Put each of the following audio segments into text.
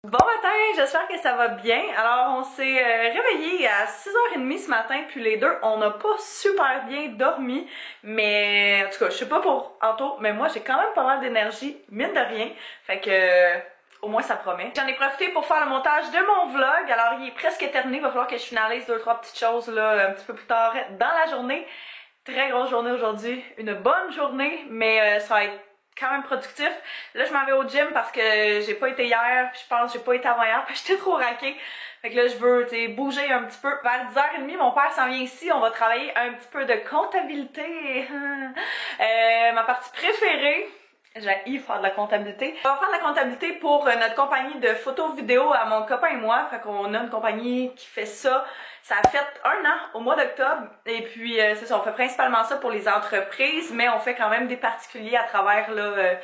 Bon matin, j'espère que ça va bien. Alors, on s'est réveillé à 6h30 ce matin, puis les deux, on n'a pas super bien dormi. Mais en tout cas, je sais pas pour Anto, mais moi j'ai quand même pas mal d'énergie, mine de rien. Fait que au moins ça promet. J'en ai profité pour faire le montage de mon vlog. Alors, il est presque terminé, il va falloir que je finalise 2-3 petites choses là un petit peu plus tard dans la journée. Très grosse journée aujourd'hui, une bonne journée, mais ça va être quand même productif. Là, je m'en vais au gym parce que j'ai pas été hier, puis je pense que j'ai pas été avant hier, puis j'étais trop raquée. Fait que là, je veux, tu sais, bouger un petit peu. Vers 10h30, mon père s'en vient ici, on va travailler un petit peu de comptabilité. Ma partie préférée. J'ai faire de la comptabilité. On va faire de la comptabilité pour notre compagnie de photos vidéo à mon copain et moi. Fait qu'on a une compagnie qui fait ça. Ça a fait 1 an au mois d'octobre. Et puis, c'est ça, on fait principalement ça pour les entreprises, mais on fait quand même des particuliers à travers, là,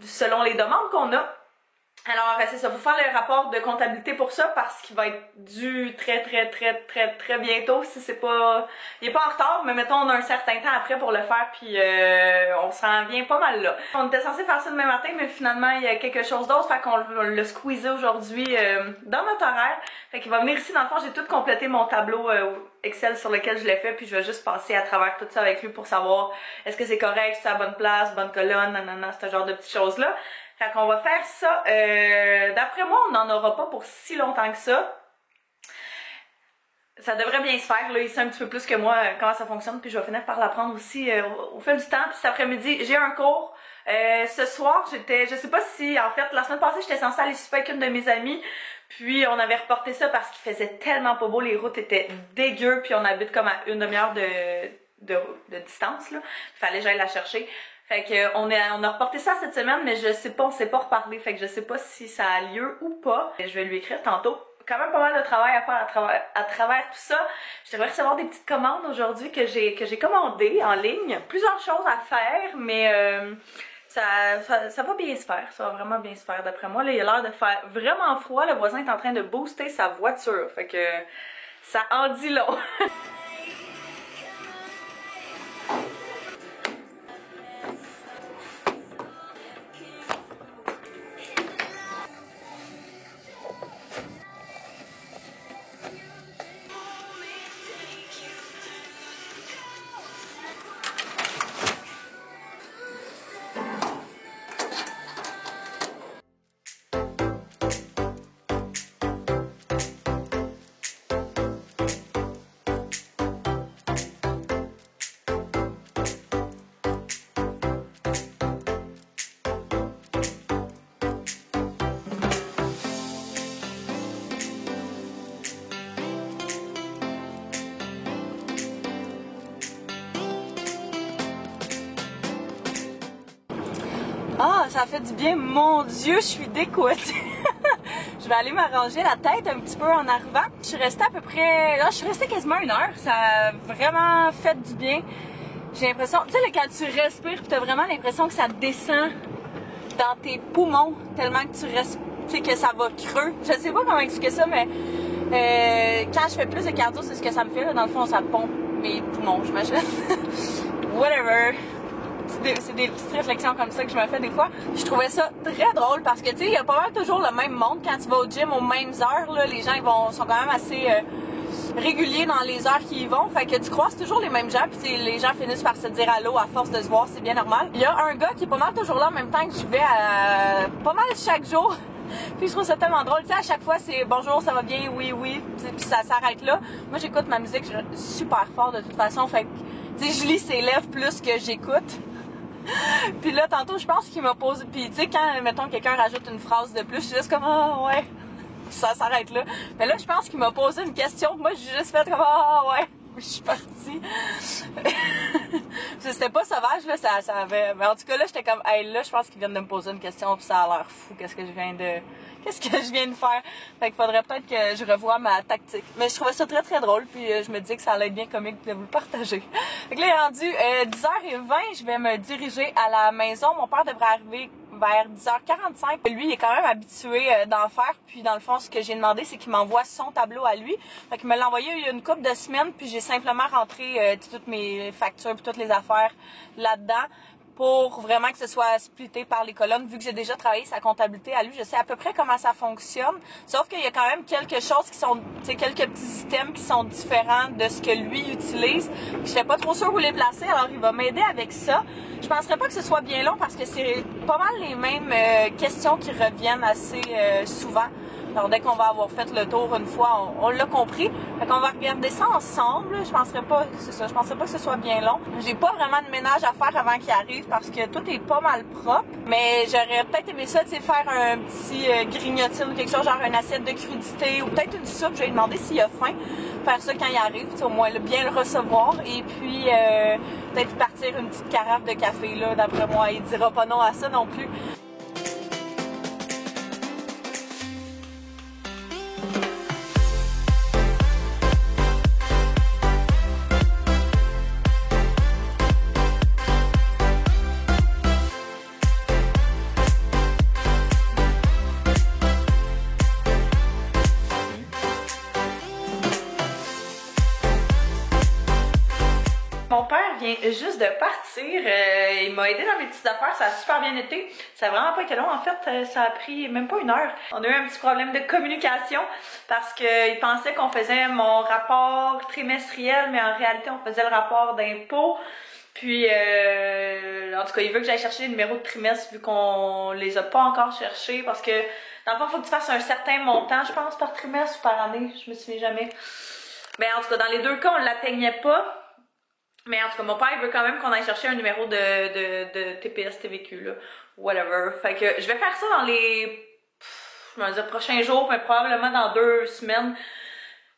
selon les demandes qu'on a. Alors, c'est ça, faut faire le rapport de comptabilité pour ça parce qu'il va être dû très bientôt si c'est pas... Il est pas en retard, mais mettons on a un certain temps après pour le faire puis on s'en vient pas mal là. On était censé faire ça demain matin, mais finalement il y a quelque chose d'autre, fait qu'on l'a squeezé aujourd'hui dans notre horaire. Fait qu'il va venir ici, dans le fond, j'ai tout complété mon tableau Excel sur lequel je l'ai fait, puis je vais juste passer à travers tout ça avec lui pour savoir est-ce que c'est correct, c'est à la bonne place, bonne colonne, nanana, ce genre de petites choses-là. Fait qu'on va faire ça. D'après moi, on n'en aura pas pour si longtemps que ça. Ça devrait bien se faire. Là, il sait un petit peu plus que moi comment ça fonctionne. Puis je vais finir par l'apprendre aussi au fil du temps. Puis cet après-midi, j'ai un cours. Ce soir, je sais pas si, en fait, la semaine passée, j'étais censée aller souper avec une de mes amies. Puis on avait reporté ça parce qu'il faisait tellement pas beau. Les routes étaient dégueu. Puis on habite comme à une demi-heure de distance. Là. Il fallait que j'aille la chercher. Fait que on a reporté ça cette semaine, mais je sais pas, on s'est pas reparlé. Fait que je sais pas si ça a lieu ou pas. Je vais lui écrire tantôt. Quand même pas mal de travail à faire à travers tout ça. Je devrais recevoir des petites commandes aujourd'hui que j'ai commandées en ligne. Plusieurs choses à faire, mais ça va bien se faire. Ça va vraiment bien se faire d'après moi. Là, il a l'air de faire vraiment froid. Le voisin est en train de booster sa voiture. Fait que ça en dit long. Ah, ça fait du bien. Mon Dieu, je suis décoûtée. Je vais aller m'arranger la tête un petit peu en arrivant. Je suis restée à peu près... Là, je suis restée quasiment 1 heure. Ça a vraiment fait du bien. J'ai l'impression... Tu sais, là, quand tu respires, tu as vraiment l'impression que ça descend dans tes poumons tellement que tu respires, tu sais, que ça va creux. Je sais pas comment expliquer ça, mais quand je fais plus de cardio, c'est ce que ça me fait. Là. Dans le fond, ça pompe mes poumons, j'imagine. Whatever. C'est des petites réflexions comme ça que je me fais des fois. Je trouvais ça très drôle parce que, tu sais, il y a pas mal toujours le même monde quand tu vas au gym aux mêmes heures. Là, les gens sont quand même assez réguliers dans les heures qu'ils y vont. Fait que tu croises toujours les mêmes gens. Puis les gens finissent par se dire allô à force de se voir. C'est bien normal. Il y a un gars qui est pas mal toujours là en même temps que je vais pas mal chaque jour. Puis je trouve ça tellement drôle. Tu sais, à chaque fois, c'est bonjour, ça va bien, oui. Puis ça s'arrête là. Moi, j'écoute ma musique super fort de toute façon. Fait que, tu sais, je lis ses lèvres plus que j'écoute. Puis là, tantôt, je pense qu'il m'a posé... Puis tu sais, quand, mettons, quelqu'un rajoute une phrase de plus, je suis juste comme « Ah, ouais ». Ça s'arrête là. Mais là, je pense qu'il m'a posé une question. Moi, j'ai juste fait comme « Ah, ouais ». Je suis partie. C'était pas sauvage, là, ça avait... Mais en tout cas, là, j'étais comme « Hey, là, je pense qu'il vient de me poser une question, puis ça a l'air fou, qu'est-ce que je viens de faire? » Fait qu'il faudrait peut-être que je revoie ma tactique. Mais je trouvais ça très drôle, puis je me disais que ça allait être bien comique de vous le partager. Fait que là, il est rendu 10h20, je vais me diriger à la maison. Mon père devrait arriver vers 10h45. Lui, il est quand même habitué d'en faire. Puis dans le fond, ce que j'ai demandé, c'est qu'il m'envoie son tableau à lui. Fait qu'il me l'a envoyé il y a une couple de semaines. Puis j'ai simplement rentré toutes mes factures puis toutes les affaires là-dedans pour vraiment que ce soit splitté par les colonnes. Vu que j'ai déjà travaillé sa comptabilité à lui, je sais à peu près comment ça fonctionne. Sauf qu'il y a quand même quelque chose qui sont, quelques petits systèmes qui sont différents de ce que lui utilise. Je sais pas trop sûr où les placer, alors il va m'aider avec ça. Je penserais pas que ce soit bien long parce que c'est pas mal les mêmes questions qui reviennent assez souvent. Alors dès qu'on va avoir fait le tour une fois, on l'a compris. Fait qu'on va regarder ça ensemble. Je penserais pas, c'est ça, je penserais pas que ce soit bien long. J'ai pas vraiment de ménage à faire avant qu'il arrive parce que tout est pas mal propre. Mais j'aurais peut-être aimé ça, tu sais, faire un petit grignotine ou quelque chose, genre une assiette de crudité ou peut-être une soupe. Je vais lui demander s'il a faim. Faire ça quand il arrive, au moins bien le recevoir. Et puis peut-être partir une petite carafe de café là, d'après moi. Il dira pas non à ça non plus. Mon père vient juste de partir, il m'a aidé dans mes petites affaires, ça a super bien été. Ça a vraiment pas été long, en fait, ça a pris même pas 1 heure. On a eu un petit problème de communication parce qu'il pensait qu'on faisait mon rapport trimestriel, mais en réalité on faisait le rapport d'impôt. Puis, en tout cas, il veut que j'aille chercher les numéros de trimestre vu qu'on les a pas encore cherchés parce que, dans le fond, il faut que tu fasses un certain montant, je pense, par trimestre ou par année, je me souviens jamais. Mais en tout cas, dans les deux cas, on l'atteignait pas. Mais en tout cas, mon père, il veut quand même qu'on aille chercher un numéro de TPS, TVQ, là, whatever. Fait que je vais faire ça dans les, je vais dire prochains jours, mais probablement dans 2 semaines.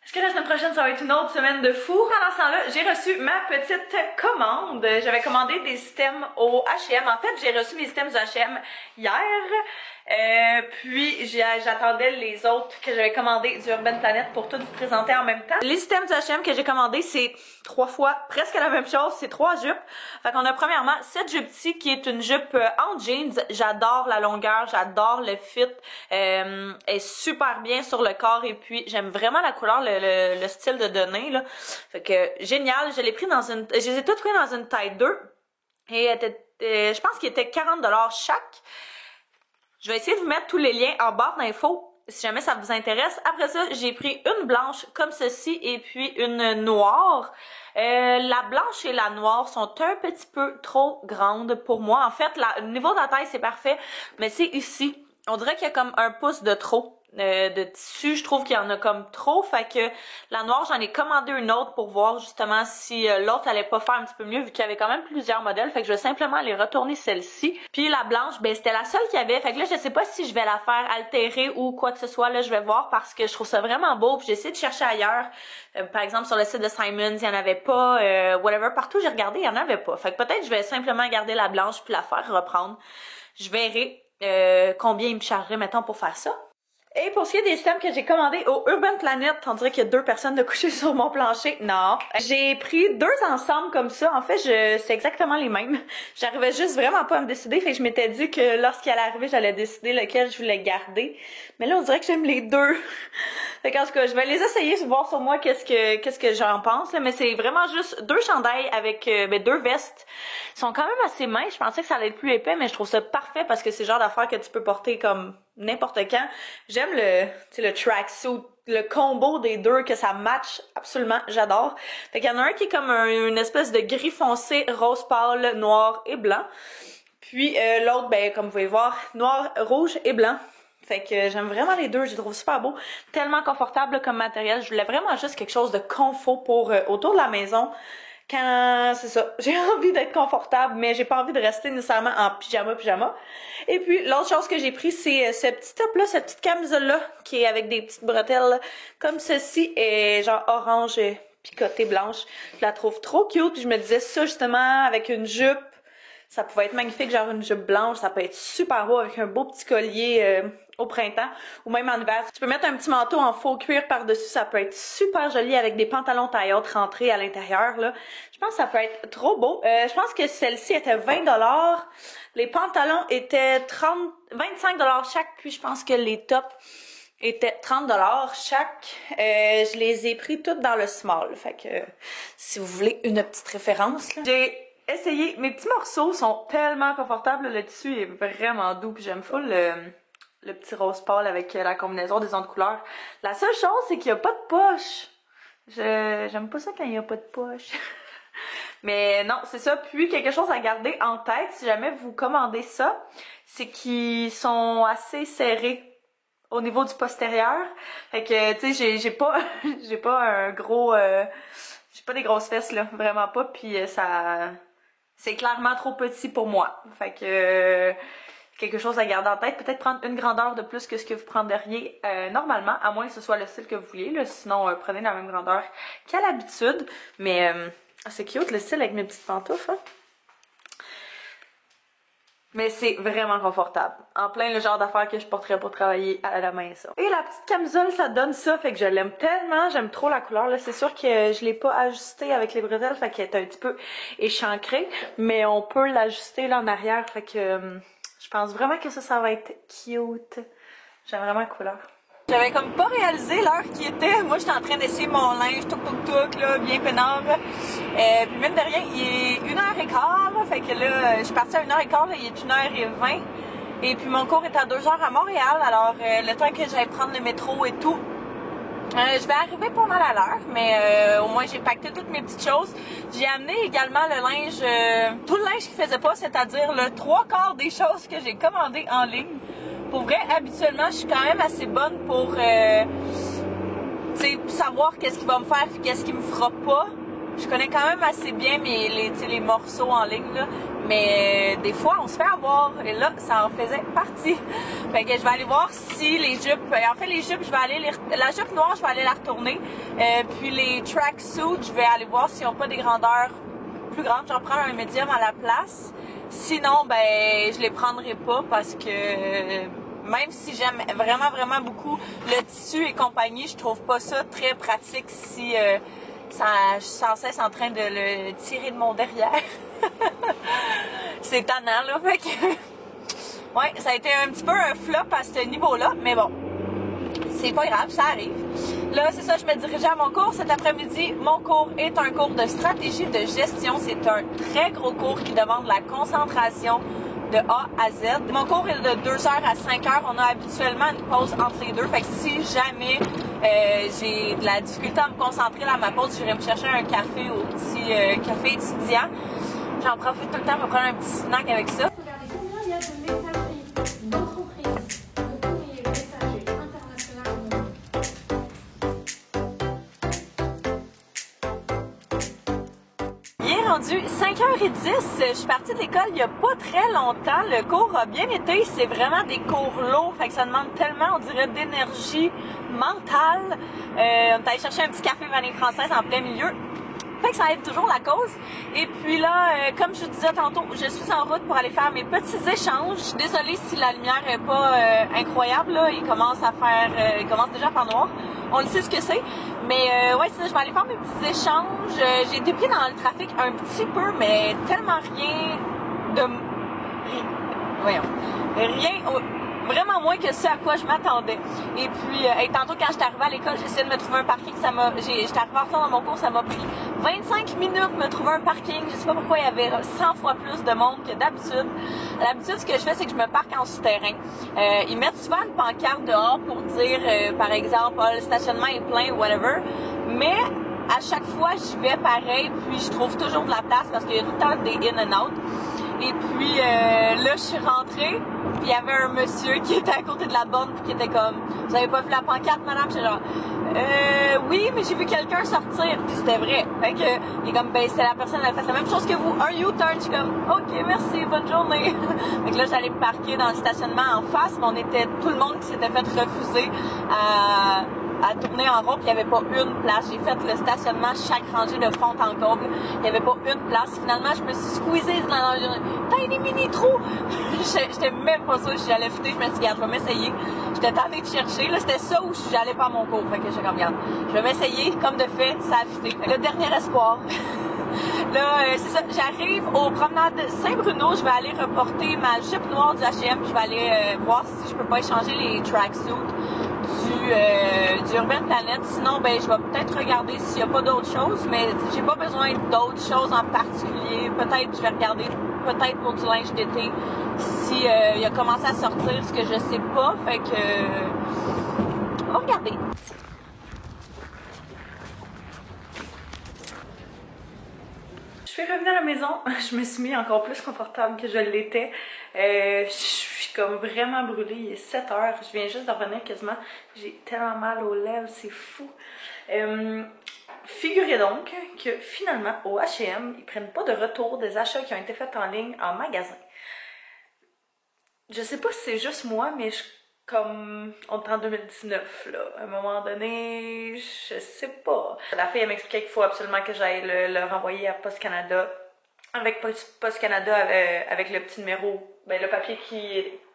Est-ce que la semaine prochaine, ça va être une autre semaine de fou? Pendant ce temps-là, j'ai reçu ma petite commande. J'avais commandé des systèmes au H&M. En fait, j'ai reçu mes systèmes du H&M hier. Puis j'attendais les autres que j'avais commandés du Urban Planet pour tout vous présenter en même temps. Les systèmes du H&M que j'ai commandés, c'est 3 fois presque la même chose, c'est 3 jupes. Fait qu'on a premièrement cette jupe-ci qui est une jupe en jeans. J'adore la longueur, j'adore le fit. Elle est super bien sur le corps et puis j'aime vraiment la couleur, le style de données là. Fait que génial, je les ai toutes pris dans une taille 2 et je pense qu'il était 40$ chaque. Je vais essayer de vous mettre tous les liens en barre d'infos si jamais ça vous intéresse. Après ça, j'ai pris une blanche comme ceci et puis une noire. La blanche et la noire sont un petit peu trop grandes pour moi. En fait, le niveau de la taille, c'est parfait, mais c'est ici. On dirait qu'il y a comme un pouce de trop de tissu. Je trouve qu'il y en a comme trop. Fait que la noire, j'en ai commandé une autre pour voir justement si l'autre allait pas faire un petit peu mieux vu qu'il y avait quand même plusieurs modèles. Fait que je vais simplement aller retourner celle-ci. Puis la blanche, ben c'était la seule qu'il y avait. Fait que là, je sais pas si je vais la faire altérer ou quoi que ce soit. Là, je vais voir parce que je trouve ça vraiment beau. Puis j'ai essayé de chercher ailleurs. Par exemple, sur le site de Simons, il y en avait pas. Whatever, partout j'ai regardé, il y en avait pas. Fait que peut-être je vais simplement garder la blanche puis la faire reprendre. Je verrai combien il me chargerait, mettons, pour faire ça. Et pour ce qui est des systèmes que j'ai commandés au Urban Planet, on dirait qu'il y a 2 personnes de coucher sur mon plancher. Non. J'ai pris 2 ensemble comme ça. En fait, c'est exactement les mêmes. J'arrivais juste vraiment pas à me décider. Fait que je m'étais dit que lorsqu'il allait arriver, j'allais décider lequel je voulais garder. Mais là, on dirait que j'aime les 2. Fait qu'en tout cas, je vais les essayer, voir sur moi qu'est-ce que j'en pense. Là. Mais c'est vraiment juste 2 chandails avec 2 vestes. Ils sont quand même assez minces. Je pensais que ça allait être plus épais, mais je trouve ça parfait parce que c'est le genre d'affaire que tu peux porter comme n'importe quand. J'aime le tracksuit, le combo des 2, que ça match absolument, j'adore. Fait qu'il y en a un qui est comme une espèce de gris foncé, rose pâle, noir et blanc. Puis l'autre, ben comme vous pouvez voir, noir, rouge et blanc. Fait que j'aime vraiment les 2, je les trouve super beaux, tellement confortable comme matériel. Je voulais vraiment juste quelque chose de confort pour autour de la maison. Quand c'est ça, j'ai envie d'être confortable, mais j'ai pas envie de rester nécessairement en pyjama. Et puis l'autre chose que j'ai pris, c'est ce petit top là, cette petite camisole là, qui est avec des petites bretelles comme ceci, et genre orange picotée blanche. Je la trouve trop cute, puis je me disais ça justement avec une jupe, ça pouvait être magnifique, genre une jupe blanche, ça peut être super beau avec un beau petit collier au printemps ou même en hiver. Tu peux mettre un petit manteau en faux cuir par-dessus, ça peut être super joli avec des pantalons taille haute rentrés à l'intérieur là. Je pense que ça peut être trop beau. Je pense que celle-ci était 20$. Les pantalons étaient 25$ chaque, puis je pense que les tops étaient 30$ chaque. Je les ai pris toutes dans le small. Fait que si vous voulez une petite référence, là. J'ai essayé. Mes petits morceaux sont tellement confortables. Le tissu est vraiment doux. Puis j'aime full le petit rose pâle avec la combinaison des autres couleurs. La seule chose, c'est qu'il n'y a pas de poche. J'aime pas ça quand il n'y a pas de poche. Mais non, c'est ça. Puis quelque chose à garder en tête si jamais vous commandez ça, c'est qu'ils sont assez serrés au niveau du postérieur. Fait que, tu sais, j'ai pas j'ai pas un gros... j'ai pas des grosses fesses, là. Vraiment pas. Puis ça... c'est clairement trop petit pour moi. Fait que... quelque chose à garder en tête. Peut-être prendre une grandeur de plus que ce que vous prendriez normalement, à moins que ce soit le style que vous vouliez. Là. Sinon, prenez la même grandeur qu'à l'habitude. Mais c'est cute le style avec mes petites pantoufles. Hein? Mais c'est vraiment confortable. En plein le genre d'affaires que je porterais pour travailler à la main, ça. Et la petite camisole, ça donne ça, fait que je l'aime tellement. J'aime trop la couleur, là. C'est sûr que je l'ai pas ajustée avec les bretelles, fait qu'elle est un petit peu échancrée. Mais on peut l'ajuster là en arrière, fait que je pense vraiment que ça va être cute. J'aime vraiment la couleur. J'avais comme pas réalisé l'heure qui était. Moi, j'étais en train d'essayer mon linge, tout, là, bien peinard. Puis même de rien, il est 1h15, là, fait que là, je suis partie à 1h15, là, il est 1h20. Et puis mon cours est à 2h à Montréal, alors le temps que j'aille prendre le métro et tout, je vais arriver pas mal à l'heure, mais au moins j'ai pacté toutes mes petites choses. J'ai amené également le linge, tout le linge qui faisait pas, c'est-à-dire le 3/4 des choses que j'ai commandées en ligne. Pour vrai, habituellement, je suis quand même assez bonne pour savoir qu'est-ce qui va me faire et qu'est-ce qui me fera pas. Je connais quand même assez bien les morceaux en ligne, là. Mais des fois, on se fait avoir. Et là, ça en faisait partie. Fait que je vais aller voir si les jupes... En fait, les jupes, je vais aller... La jupe noire, je vais aller la retourner. Puis les tracksuits, je vais aller voir s'ils n'ont pas des grandeurs plus grandes. J'en prends un médium à la place. Sinon, ben, je les prendrai pas parce que... Même si j'aime vraiment, vraiment beaucoup le tissu et compagnie, je trouve pas ça très pratique si je suis sans cesse en train de le tirer de mon derrière. C'est tannant, là. Fait que... ouais, ça a été un petit peu un flop à ce niveau-là, mais bon, c'est pas grave, ça arrive. Là, c'est ça, je me dirigeais à mon cours cet après-midi. Mon cours est un cours de stratégie de gestion. C'est un très gros cours qui demande la concentration de A à Z. Mon cours est de 2h à 5h. On a habituellement une pause entre les deux. Fait que si jamais j'ai de la difficulté à me concentrer à ma pause, j'irai me chercher un café au petit café étudiant. J'en profite tout le temps pour prendre un petit snack avec ça. Regardez combien il y a de messageries d'entreprises, de courriers messagers internationaux. Il est rendu 5h10. Je suis partie de l'école il y a pas très longtemps. Le cours a bien été. C'est vraiment des cours lourds. Fait que ça demande tellement, on dirait, d'énergie mentale. On est allé chercher un petit café vanille française en plein milieu. Fait que ça aide toujours la cause. Et puis là, comme je vous disais tantôt, je suis en route pour aller faire mes petits échanges. Je suis désolée si la lumière est pas incroyable, là. Il commence déjà à faire noir. On le sait ce que c'est. Mais ouais, c'est ça, je vais aller faire mes petits échanges. J'ai été pris dans le trafic un petit peu, mais tellement rien de... Voyons. Rien... Vraiment moins que ce à quoi je m'attendais. Et puis, tantôt, quand j'étais arrivée à l'école, j'ai essayé de me trouver un parking. J'étais arrivée en retard dans mon cours, ça m'a pris 25 minutes de me trouver un parking. Je sais pas pourquoi il y avait 100 fois plus de monde que d'habitude. D'habitude, ce que je fais, c'est que je me parque en souterrain. Ils mettent souvent une pancarte dehors pour dire, par exemple, le stationnement est plein ou whatever. Mais à chaque fois, j'y vais pareil, puis je trouve toujours de la place parce qu'il y a tout le temps des in and out. Et puis là, je suis rentrée, puis il y avait un monsieur qui était à côté de la borne, puis qui était comme « Vous avez pas vu la pancarte, madame? » J'étais genre « Oui, mais j'ai vu quelqu'un sortir. » Puis c'était vrai. Fait que, il est comme « Ben, c'était la personne, elle a fait la même chose que vous. Un U-turn. » Je suis comme « Ok, merci, bonne journée. » Fait que là, j'allais me parquer dans le stationnement en face, mais on était tout le monde qui s'était fait refuser à tourner en rond, puis il n'y avait pas une place. J'ai fait le stationnement, chaque rangée de fond en comble. Il n'y avait pas une place. Finalement, je me suis squeezée dans le tiny mini trou. J'étais même pas sûre si j'allais fitter. Je me suis dit, regarde, je vais m'essayer. J'étais tentée de chercher. Là, c'était ça où j'allais pas à mon cours. Fait que j'ai comme, regarde, je vais m'essayer. Comme de fait, ça a fité. Le dernier espoir. Là, c'est ça, j'arrive aux promenades Saint-Bruno, je vais aller reporter ma jupe noire du H&M, je vais aller voir si je peux pas échanger les tracksuits du Urban Planet. Sinon, ben, je vais peut-être regarder s'il n'y a pas d'autres choses, mais j'ai pas besoin d'autres choses en particulier. Peut-être je vais regarder, peut-être pour du linge d'été, si il a commencé à sortir, ce que je sais pas. Fait que on va regarder. Je suis revenue à la maison, je me suis mis encore plus confortable que je l'étais. Je suis comme vraiment brûlée, il est 7 heures, je viens juste de revenir quasiment. J'ai tellement mal aux lèvres, c'est fou. Figurez donc que finalement, au H&M, ils prennent pas de retour des achats qui ont été faits en ligne en magasin. Je sais pas si c'est juste moi, mais comme on est en 2019, là, à un moment donné, je sais pas. La fille, elle m'expliquait qu'il faut absolument que j'aille le renvoyer à Post Canada, avec Post Canada, avec le petit numéro, ben, le papier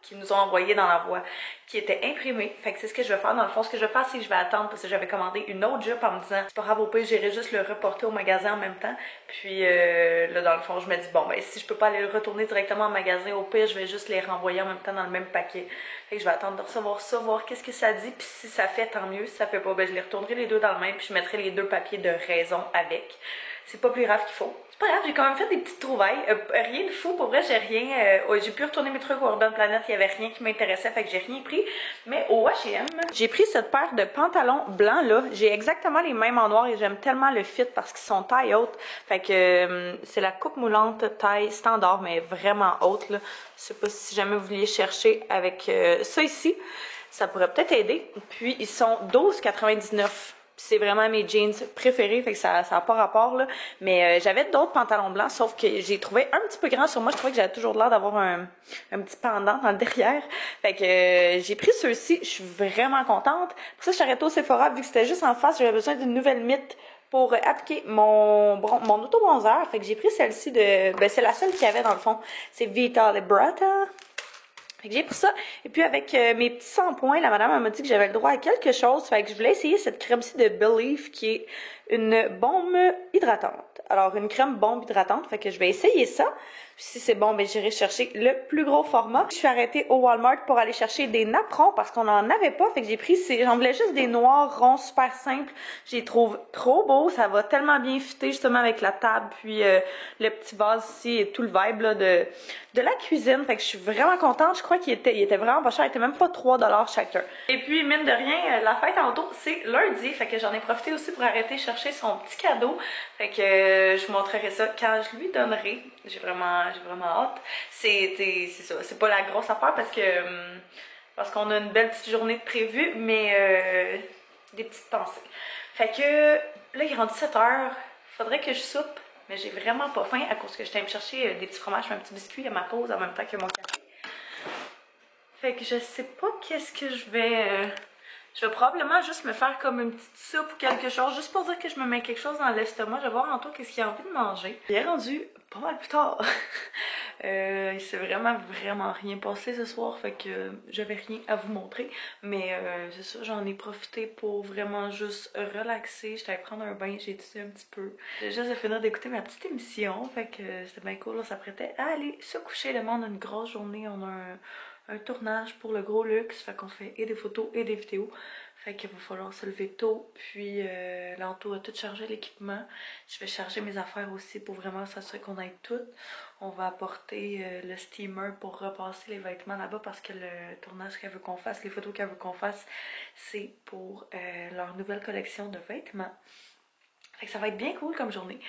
qui nous ont envoyé dans la voie, qui était imprimé. Fait que c'est ce que je vais faire. Dans le fond, ce que je vais faire, c'est que je vais attendre parce que j'avais commandé une autre jupe en me disant c'est pas grave, au pire, j'irai juste le reporter au magasin en même temps. Puis là, dans le fond, je me dis bon, ben si je peux pas aller le retourner directement au magasin, au pire, je vais juste les renvoyer en même temps dans le même paquet. Fait que je vais attendre de recevoir ça, voir qu'est-ce que ça dit. Puis si ça fait, tant mieux. Si ça fait pas, ben je les retournerai les deux dans le même. Puis je mettrai les deux papiers de raison avec. C'est pas plus grave qu'il faut. C'est pas grave, j'ai quand même fait des petites trouvailles. Rien de fou, pour vrai, j'ai rien. J'ai pu retourner mes trucs au Urban Planet, il y avait rien qui m'intéressait, fait que j'ai rien pris. Mais au H&M, j'ai pris cette paire de pantalons blancs là. J'ai exactement les mêmes en noir et j'aime tellement le fit parce qu'ils sont taille haute. Fait que c'est la coupe moulante taille standard, mais vraiment haute là. Je sais pas si jamais vous vouliez chercher avec ça ici. Ça pourrait peut-être aider. Puis ils sont 12,99 $. C'est vraiment mes jeans préférés, fait que ça a pas rapport là. Mais j'avais d'autres pantalons blancs, sauf que j'ai trouvé un petit peu grand sur moi. Je trouvais que j'avais toujours l'air d'avoir un petit pendant dans le derrière. Fait que j'ai pris ceux-ci. Je suis vraiment contente. Pour ça, je suis arrêtée au Sephora vu que c'était juste en face. J'avais besoin d'une nouvelle mythe pour appliquer mon auto-bronzer. Fait que j'ai pris celle-ci de... Ben, c'est la seule qu'il y avait dans le fond. C'est Vita Liberata. Fait que j'ai pris ça. Et puis avec mes petits shampoings, la madame m'a dit que j'avais le droit à quelque chose. Fait que je voulais essayer cette crème-ci de Believe qui est une bombe hydratante. Alors une crème bombe hydratante. Fait que je vais essayer ça. Puis si c'est bon, ben j'irai chercher le plus gros format. Je suis arrêtée au Walmart pour aller chercher des napperons parce qu'on n'en avait pas. Fait que j'ai pris j'en voulais juste des noirs ronds super simples. Je les trouve trop beaux. Ça va tellement bien fitter justement avec la table. Puis le petit vase ici et tout le vibe là, de la cuisine. Fait que je suis vraiment contente. Je crois qu'il était vraiment pas cher. Il était même pas 3 $ chacun. Et puis mine de rien, la fête en auto, c'est lundi. Fait que j'en ai profité aussi pour arrêter chercher son petit cadeau. Fait que je vous montrerai ça quand je lui donnerai. J'ai vraiment hâte. C'est ça. C'est pas la grosse affaire parce qu'on a une belle petite journée de prévue, mais des petites pensées. Fait que là, il est rendu 7 heures. Faudrait que je soupe. Mais j'ai vraiment pas faim à cause que j'étais allée me chercher des petits fromages et un petit biscuit à ma pause en même temps que mon café. Fait que je sais pas qu'est-ce que je vais... je vais probablement juste me faire comme une petite soupe ou quelque chose, juste pour dire que je me mets quelque chose dans l'estomac. Je vais voir Anto qu'est-ce qu'il a envie de manger. Il est rendu pas mal plus tard. Il s'est vraiment rien passé ce soir, fait que j'avais rien à vous montrer. Mais c'est ça, j'en ai profité pour vraiment juste relaxer. J'étais allée prendre un bain, j'ai étudié un petit peu. J'ai juste finir d'écouter ma petite émission, fait que c'était bien cool. On s'apprêtait à aller se coucher. Le monde a une grosse journée, on a un tournage pour le Gros Luxe, fait qu'on fait et des photos et des vidéos. Fait qu'il va falloir se lever tôt, puis Lanto a tout chargé l'équipement. Je vais charger mes affaires aussi pour vraiment s'assurer qu'on ait tout. On va apporter le steamer pour repasser les vêtements là-bas parce que le tournage qu'elle veut qu'on fasse, les photos qu'elle veut qu'on fasse, c'est pour leur nouvelle collection de vêtements. Fait que ça va être bien cool comme journée.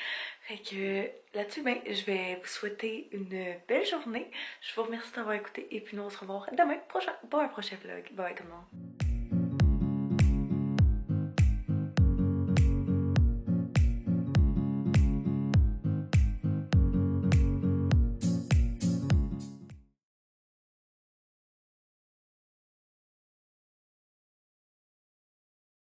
Fait que là-dessus, ben, je vais vous souhaiter une belle journée. Je vous remercie d'avoir écouté et puis nous on se revoit demain prochain pour un prochain vlog. Bye bye tout le monde.